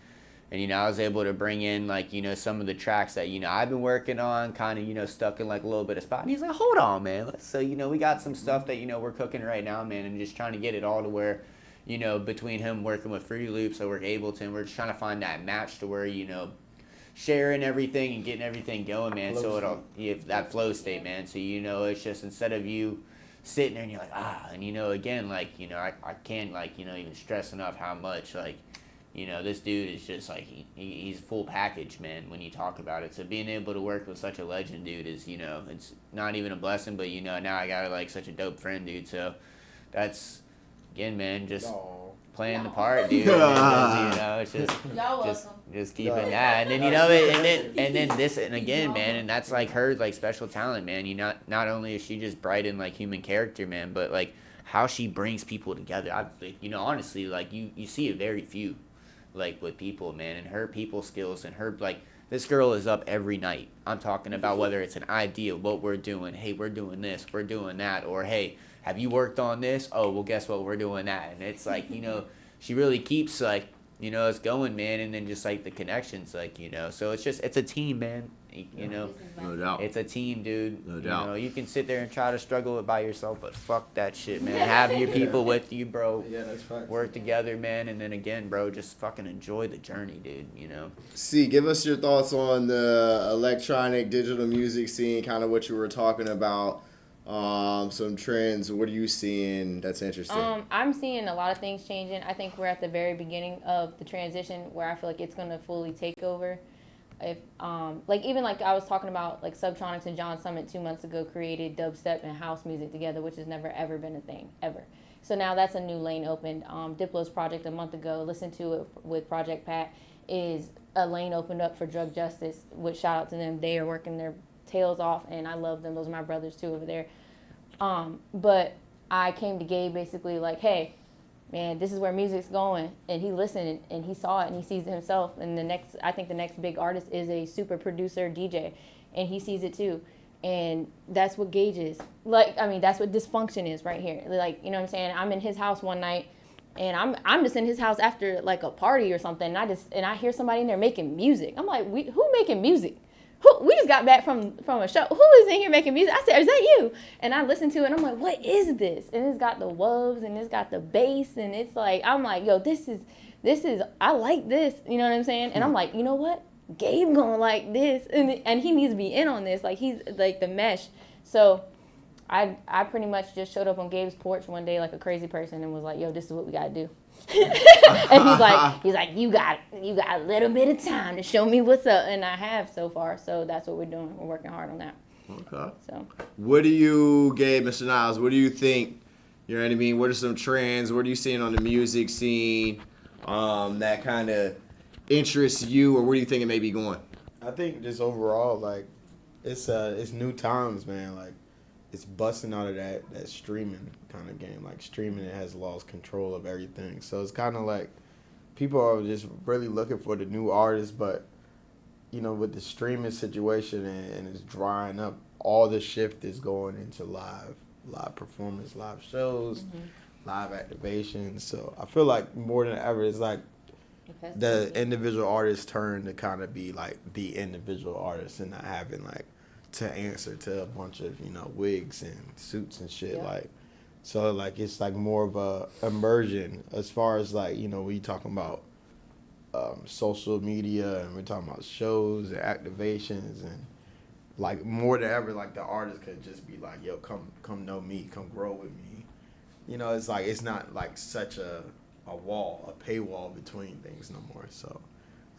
And, you know, I was able to bring in, like, you know, some of the tracks that, you know, I've been working on, kind of, you know, stuck in, like, a little bit of spot. And he's like, hold on, man. So, you know, we got some stuff that, you know, we're cooking right now, man, and just trying to get it all to where, you know, between him working with Fruity Loops, so we're Ableton, we're just trying to find that match to where, you know, sharing everything and getting everything going, man. So it'll, that flow state, man. So, you know, it's just instead of you sitting there and you're like, and, you know, again, like, you know, I can't, like, you know, even stress enough how much, like, you know, this dude is just, like, he's full package, man, when you talk about it. So being able to work with such a legend, dude, is, you know, it's not even a blessing, but, you know, now I got, like, such a dope friend, dude. So that's, again, man, just playing the part, dude. You know, it's just keeping that. And then, you know, and then this, and again, man, and that's, like, her, like, special talent, man. You not only is she just bright and, like, human character, man, but, like, how she brings people together. You know, honestly, like, you see it very few, like, with people, man, and her people skills, and her, like, this girl is up every night. I'm talking about whether it's an idea, what we're doing. Hey, we're doing this, we're doing that. Or, hey, have you worked on this? Oh, well, guess what? We're doing that. And it's like, you know, she really keeps, like, you know, it's going, man. And then just, like, the connections, like, you know. So it's just, it's a team, man. You know, no doubt. It's a team, dude. No doubt. You know, you can sit there and try to struggle it by yourself, but fuck that shit, man. Have your people with you, bro. Yeah, that's right. Work together, man, and then again, bro, just fucking enjoy the journey, dude. You know. See, give us your thoughts on the electronic digital music scene, kind of what you were talking about. Some trends. What are you seeing that's interesting? I'm seeing a lot of things changing. I think we're at the very beginning of the transition where I feel like it's gonna fully take over. If like, even like I was talking about, like, Subtronics and John Summit 2 months ago created dubstep and house music together, which has never ever been a thing ever. So now that's a new lane opened. Diplo's project a month ago, Listen to It with Project Pat, is a lane opened up for drug justice, which shout out to them. They are working their tails off, and I love them. Those are my brothers too over there. But I came to Gabe basically like, hey, man, this is where music's going. And he listened and he saw it and he sees it himself. And I think the next big artist is a super producer DJ, and he sees it too. And that's what Gage is. Like, I mean, that's what Dysfunktion is right here. Like, you know what I'm saying? I'm in his house one night, and I'm just in his house after like a party or something, and I hear somebody in there making music. I'm like, who making music? We just got back from a show. Who is in here making music? I said, is that you? And I listened to it, and I'm like, what is this? And it's got the wubs, and it's got the bass, and it's like, I'm like, yo, this is, I like this. You know what I'm saying? And I'm like, you know what? Gabe gonna like this, and he needs to be in on this. Like, he's like the mesh. So I pretty much just showed up on Gabe's porch one day like a crazy person and was like, yo, this is what we gotta do. And he's like, you got a little bit of time to show me what's up, and I have so far. So that's what we're doing. We're working hard on that. Okay. So what do you, Gabe, Mr. Niles, what do you think? You know what I mean? What are some trends? What are you seeing on the music scene that kind of interests you, or where do you think it may be going? I think just overall, like, it's new times, man. Like, it's busting out of that streaming kind of game. Like, streaming, it has lost control of everything. So it's kind of like people are just really looking for the new artists, but, you know, with the streaming situation and it's drying up, all the shift is going into live performance, live shows, live activations. So I feel like more than ever, it's like the individual artist's turn to kind of be like the individual artist and not having like to answer to a bunch of, you know, wigs and suits and shit. Yeah. Like, so like it's like more of a immersion as far as like, you know, we talking about social media and we're talking about shows and activations, and like more than ever, like the artist could just be like, yo, come know me, come grow with me. You know, it's like, it's not like such a paywall between things no more. So,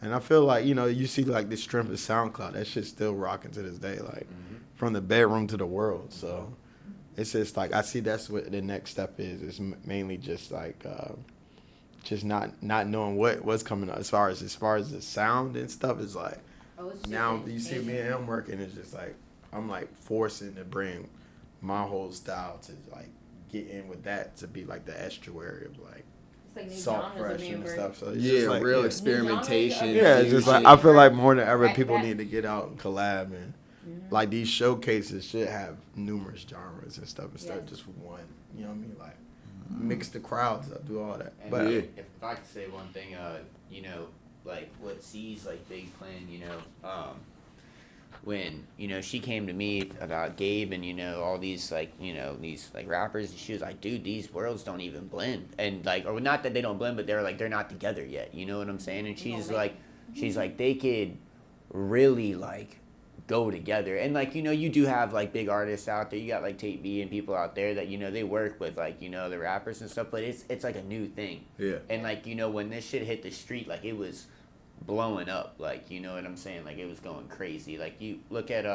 and I feel like, you know, you see like the strength of SoundCloud, that shit's still rocking to this day, like from the bedroom to the world. So it's just like, I see that's what the next step is. It's mainly just like, just not knowing what's coming up as far as the sound and stuff. Is like, now you see me and him working, it's just like, I'm like forcing to bring my whole style to like get in with that, to be like the estuary of like, salt fresh and stuff. So it's just like, real experimentation. Yeah, it's just like, I feel like more than ever people need to get out and collab, and like these showcases should have numerous genres and stuff instead of just one. You know what I mean? Like mix the crowds up, do all that. And but if I could say one thing, you know, like what C's like big plan, you know, when, you know, she came to me about Gabe and, you know, all these, like, you know, these, like, rappers, and she was like, dude, these worlds don't even blend. And, like, or not that they don't blend, but they're, like, they're not together yet. You know what I'm saying? And she's like, they could really, like, go together. And, like, you know, you do have, like, big artists out there. You got, like, Tate B and people out there that, you know, they work with, like, you know, the rappers and stuff. But it's like, a new thing. Yeah. And, like, you know, when this shit hit the street, like, it was blowing up, like, you know what I'm saying? Like, it was going crazy. Like, you look at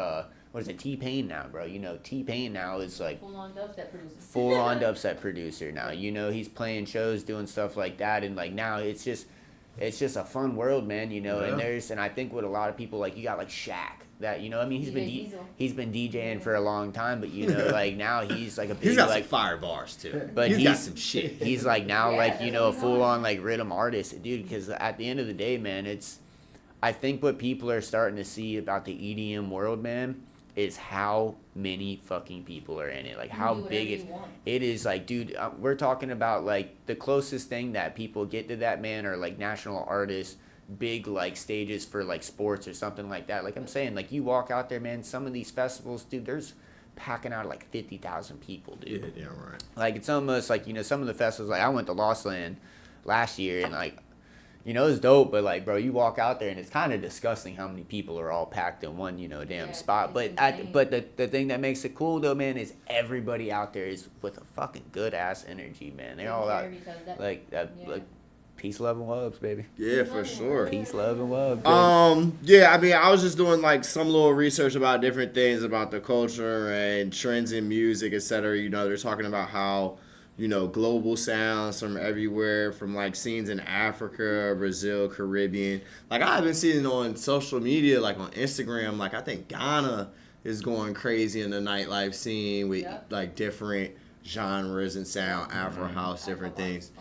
what is it, T-Pain now, bro? You know, T-Pain now is like full-on dubstep producer now. You know, he's playing shows, doing stuff like that, and like now it's just a fun world, man. You know, and I think with a lot of people, like, you got like Shaq. That, you know, I mean, he's been DJing for a long time, but, you know, like, now he's like a big, he's got like, some fire bars too. But he's got some shit. He's like now, like, you know, a full on like rhythm artist, dude. Because at the end of the day, man, I think what people are starting to see about the EDM world, man, is how many fucking people are in it. Like, how big it is. Like, dude, we're talking about like the closest thing that people get to that, man, are like national artists, big like stages for like sports or something like that. Like I'm saying, like, you walk out there, man, some of these festivals, dude, there's packing out like 50,000 people, dude. Yeah, right. Like, it's almost like, you know, some of the festivals, like I went to Lost Land last year, and like, you know, it's dope, but like, bro, you walk out there and it's kind of disgusting how many people are all packed in one, you know, damn spot. But the thing that makes it cool though, man, is everybody out there is with a fucking good ass energy, man. They're all out like peace, love, and loves, baby. Yeah, for sure. Peace, love, and love. Baby. Yeah, I mean, I was just doing like some little research about different things about the culture and trends in music, etc. You know, they're talking about how, you know, global sounds from everywhere, from like scenes in Africa, Brazil, Caribbean. Like, I've been seeing on social media, like on Instagram, like I think Ghana is going crazy in the nightlife scene with like different genres and sound, Afro house, different things.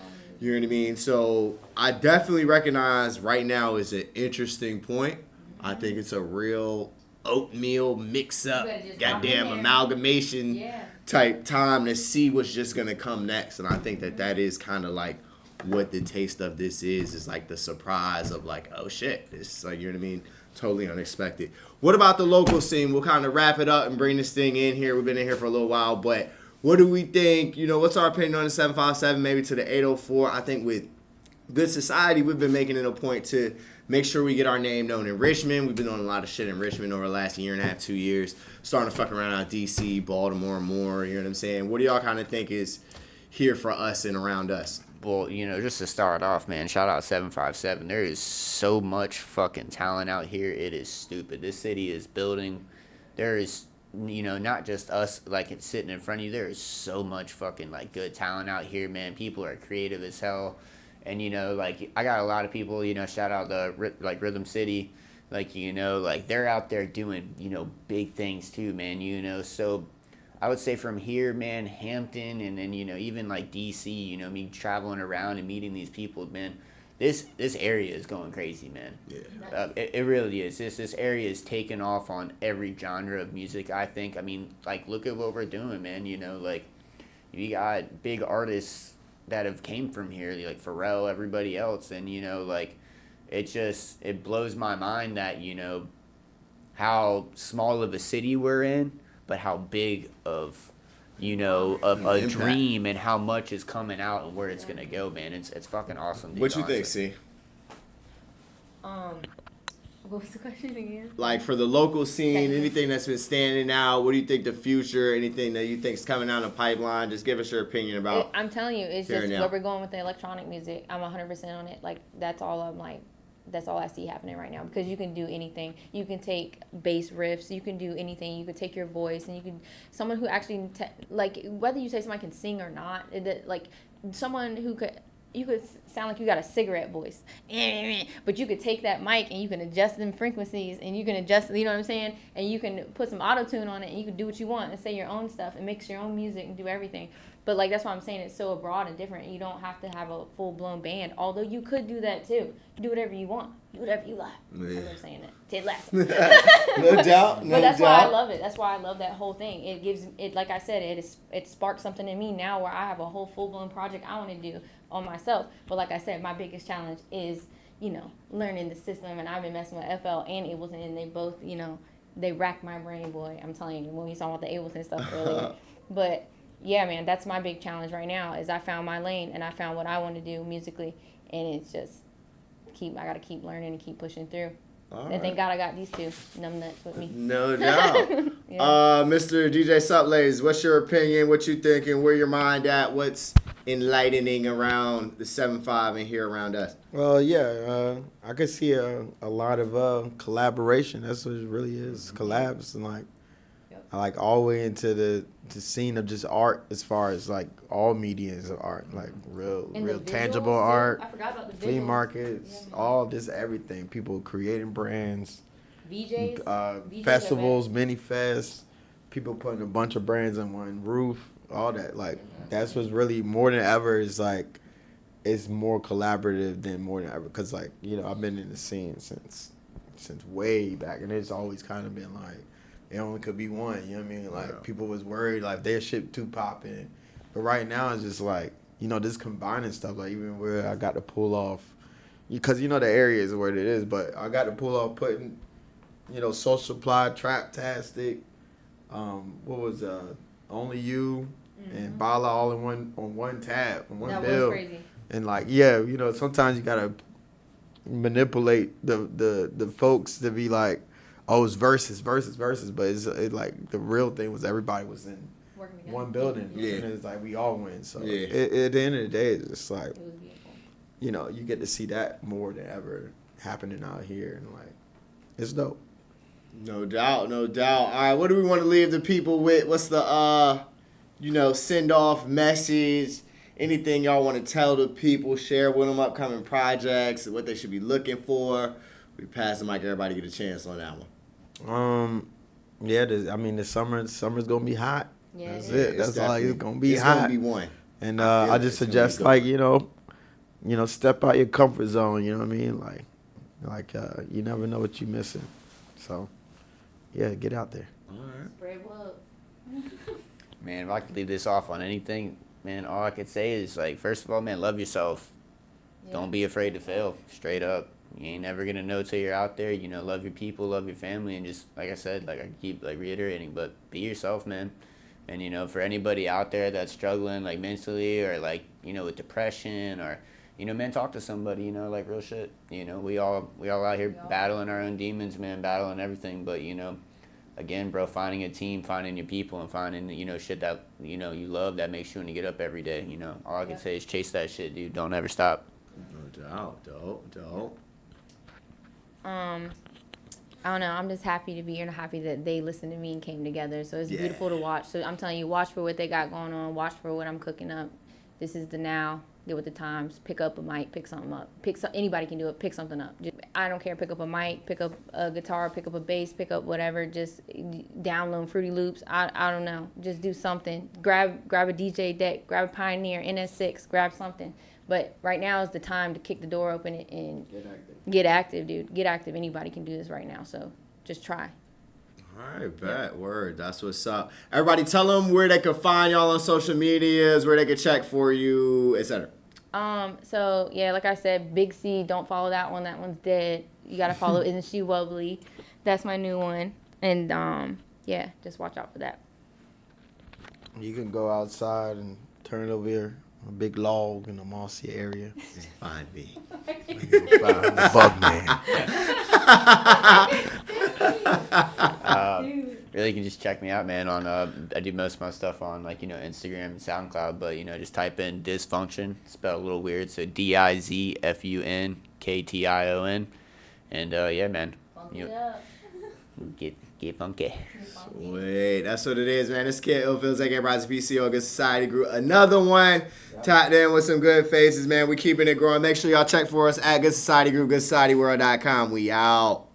You know what I mean? So I definitely recognize right now is an interesting point. I think it's a real oatmeal mix up, goddamn amalgamation type time to see what's just gonna come next. And I think that is kind of like what the taste of this is like the surprise of like, oh shit, it's like, you know what I mean, totally unexpected. What about the local scene? We'll kind of wrap it up and bring this thing in here. We've been in here for a little while, but what do we think? You know, what's our opinion on the 757, maybe to the 804? I think with Good Society, we've been making it a point to make sure we get our name known in Richmond. We've been doing a lot of shit in Richmond over the last year and a half, 2 years. Starting to fuck around out D.C., Baltimore, more. You know what I'm saying? What do y'all kind of think is here for us and around us? Well, you know, just to start off, man, shout out 757. There is so much fucking talent out here. It is stupid. This city is building. There is, you know, not just us, like, it's sitting in front of you. There is so much fucking, like, good talent out here, man. People are creative as hell. And, you know, like, I got a lot of people, you know, shout out the, like, Rhythm City. Like, you know, like, they're out there doing, you know, big things, too, man, you know. So I would say from here, man, Hampton, and then, you know, even, like, D.C., you know, me traveling around and meeting these people, man, this area is going crazy, man. Yeah. It really is. This area is taking off on every genre of music, I think. I mean, like, look at what we're doing, man, you know, like, you got big artists that have came from here, like Pharrell, everybody else, and, you know, like, it blows my mind that, you know, how small of a city we're in, but how big of, you know, a dream and how much is coming out and where it's gonna go, man. It's fucking awesome, dude. What you think, C? What was the question again? Like, for the local scene, anything that's been standing out, what do you think the future, anything that you think is coming down the pipeline? Just give us your opinion about. I'm telling you, it's just where we're going with the electronic music. I'm 100% on it. Like, that's all I see happening right now, because you can do anything. You can take bass riffs, you can do anything. You could take your voice, and you can, someone who actually, like, whether you say somebody can sing or not, like, someone who could, you could sound like you got a cigarette voice, but you could take that mic and you can adjust them frequencies, and you can adjust, you know what I'm saying, and you can put some auto-tune on it, and you can do what you want and say your own stuff and mix your own music and do everything. But, like, that's why I'm saying it's so broad and different. You don't have to have a full-blown band, although you could do that too. Do whatever you want. Do whatever you like. Yeah. I'm saying that. Ted Lasso. No doubt. But that's why I love it. That's why I love that whole thing. It gives it, like I said, it sparked something in me now where I have a whole full-blown project I want to do on myself. But like I said, my biggest challenge is, you know, learning the system. And I've been messing with FL and Ableton, and they both, you know, they rack my brain, boy. I'm telling you, when we saw about the Ableton stuff earlier. But yeah, man, that's my big challenge right now, is I found my lane and I found what I want to do musically, and it's just I got to keep learning and keep pushing through. And thank God I got these two numbnuts with me. No doubt. Yeah. Mr. DJ Suplays, what's your opinion? What you thinking? Where your mind at? What's enlightening around the 7.5 and here around us? Well, yeah, I could see a lot of collaboration. That's what it really is, collabs, and like, I like all the way into the scene of just art, as far as like all mediums of art, like real tangible art, flea markets, all just everything. People creating brands, VJs festivals, mini fests, people putting a bunch of brands on one roof, all that. Like, that's what's really more than ever is like, it's more collaborative than more than ever. Because, like, you know, I've been in the scene since way back, and it's always kind of been like, it only could be one, you know what I mean? Like, people was worried, like, their shit too popping. But right now, it's just like, you know, this combining stuff, like, even where I got to pull off, because, you know, the area is where it is, but I got to pull off putting, you know, Social Supply, Traptastic, what was Only You, and Bala all in one tab, on one bill. That was crazy. And, like, yeah, you know, sometimes you got to manipulate the folks to be like, oh, it's verses, but it's like the real thing was everybody was in one building. Yeah. And it's like we all win. So at the end of the day, it's just like, it was beautiful. You know, you get to see that more than ever happening out here, and like, it's dope. No doubt. All right, what do we want to leave the people with? What's the you know, send off message? Anything y'all want to tell the people? Share with them upcoming projects, what they should be looking for. We pass the mic, everybody get a chance on that one. Yeah, the summer's gonna be hot. Yeah, that's it. That's all. It's gonna be hot. It's gonna be one. And I just suggest, like, you know, step out your comfort zone. You know what I mean? Like you never know what you're missing. So yeah, get out there. All right. Spread love. Man, if I could leave this off on anything, man, all I could say is, like, first of all, man, love yourself. Yeah. Don't be afraid to fail. Straight up. You ain't never going to know till you're out there. You know, love your people, love your family, and just, like I said, like I keep, like, reiterating, but be yourself, man. And, you know, for anybody out there that's struggling, like, mentally or, like, you know, with depression or, you know, man, talk to somebody, you know, like, real shit. You know, we all out here battling our own demons, man, battling everything. But, you know, again, bro, finding a team, finding your people, and finding, you know, shit that, you know, you love that makes you want to get up every day, you know. All I can say is chase that shit, dude. Don't ever stop. No doubt. Dope. I don't know. I'm just happy to be here and happy that they listened to me and came together. So it's beautiful to watch. So I'm telling you, watch for what they got going on. Watch for what I'm cooking up. This is the now. Get with the times. Pick up a mic. Pick something up. Anybody can do it. Pick something up. I don't care. Pick up a mic. Pick up a guitar. Pick up a bass. Pick up whatever. Just download Fruity Loops. I don't know. Just do something. Grab a DJ deck. Grab a Pioneer NS6. Grab something. But right now is the time to kick the door open and get active, dude. Get active. Anybody can do this right now. So just try. All right, bet. Word. That's what's up. Everybody tell them where they can find y'all on social medias, where they can check for you, etc. So yeah, like I said, Big C, don't follow that one. That one's dead. You gotta follow Isn't She Wubly? That's my new one. And yeah, just watch out for that. You can go outside and turn over here. A big log in the mossy area. Find me. Bug man. Really, you can just check me out, man. On I do most of my stuff on, like, you know, Instagram and SoundCloud, but, you know, just type in Dysfunktion, spelled a little weird, so DIZFUNKTION, and yeah, man, you know, get funky. Sweet. That's what it is, man. This kid Ill feels like everybody's PCO Good Society Group. Another one tapped in with some good faces, man. We keeping it growing. Make sure y'all check for us at Good Society Group, GoodSocietyWorld.com. We out.